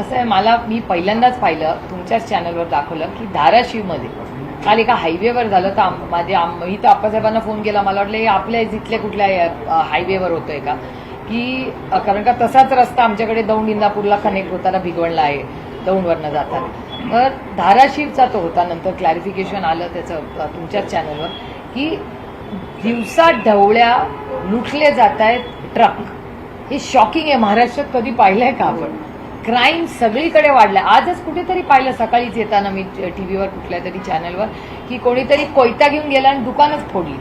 कसं आहे, मी पहिल्यांदाच पाहिलं, तुमच्याच चॅनलवर दाखवलं की धाराशिवमध्ये काल एका हायवेवर झालं. तर मी तर आप्पासाहेबांना फोन केला, मला वाटलं हे आपल्या इथल्या कुठल्या हायवेवर होतोय का, की कारण का तसाच रस्ता आमच्याकडे दौंड इंदापूरला कनेक्ट होताना भिगवणला आहे, दौंडवरनं जाताना. तर धाराशिवचा तो होता. नंतर क्लॅरिफिकेशन आलं त्याचं तुमच्याच चॅनलवर की दिवसा ढवळ्या लुटले जात आहेत ट्रक. हे शॉकिंग आहे. महाराष्ट्रात कधी पाहिलंय का आपण? क्राईम सगळीकडे वाढलाय. आजच कुठेतरी पाहिलं सकाळीच येताना मी टीव्हीवर कुठल्या तरी चॅनलवर की कोणीतरी कोयता घेऊन गेला आणि दुकानच फोडली.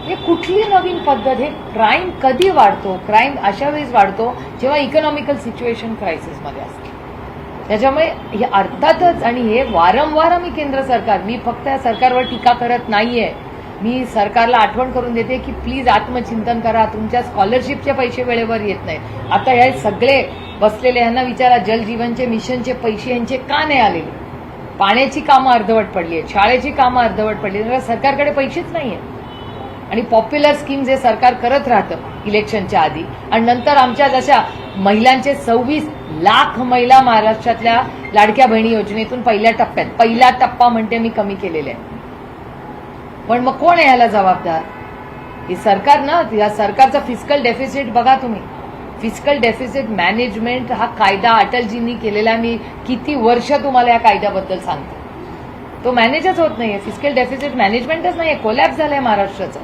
हे कुठली नवीन पद्धत? हे क्राईम कधी वाढतो? क्राईम अशा वेळेस वाढतो जेव्हा इकॉनॉमिकल सिच्युएशन क्रायसिसमध्ये असते. त्याच्यामुळे हे अर्थातच, आणि हे वारंवार आम्ही केंद्र सरकार, मी फक्त या सरकारवर टीका करत नाहीये, मी सरकारला आठवण करून देते की प्लीज आत्मचिंतन करा. तुमच्या स्कॉलरशिपचे पैसे वेळेवर येत नाहीत. आता हे सगळे बसलेले यांना विचारा, जल जीवनचे मिशनचे पैसे यांचे का नाही आलेले? पाण्याची कामं अर्धवट पडली आहेत, शाळेची कामं अर्धवट पडली आहेत, सरकारकडे पैसेच नाहीये. आणि पॉप्युलर स्कीम्स हे सरकार करत राहतं इलेक्शनच्या आधी, आणि नंतर आमच्या जशा महिलांचे 26 लाख महिला महाराष्ट्रातल्या लाडक्या बहिणी योजनेतून पहिला टप्पा म्हणते मी कमी केलेला आहे. पण मग कोण आहे ह्याला जबाबदार? हे सरकार ना. या सरकारचा फिस्कल डेफिसिट बघा तुम्ही. फिस्कल डेफिसिट मॅनेजमेंट हा कायदा अटलजींनी केलेला, मी किती वर्ष तुम्हाला या कायद्याबद्दल सांगते, तो मॅनेजच होत नाहीये. फिस्कल डेफिसिट मॅनेजमेंटच नाहीये. कोलॅप्स झालंय महाराष्ट्राचं.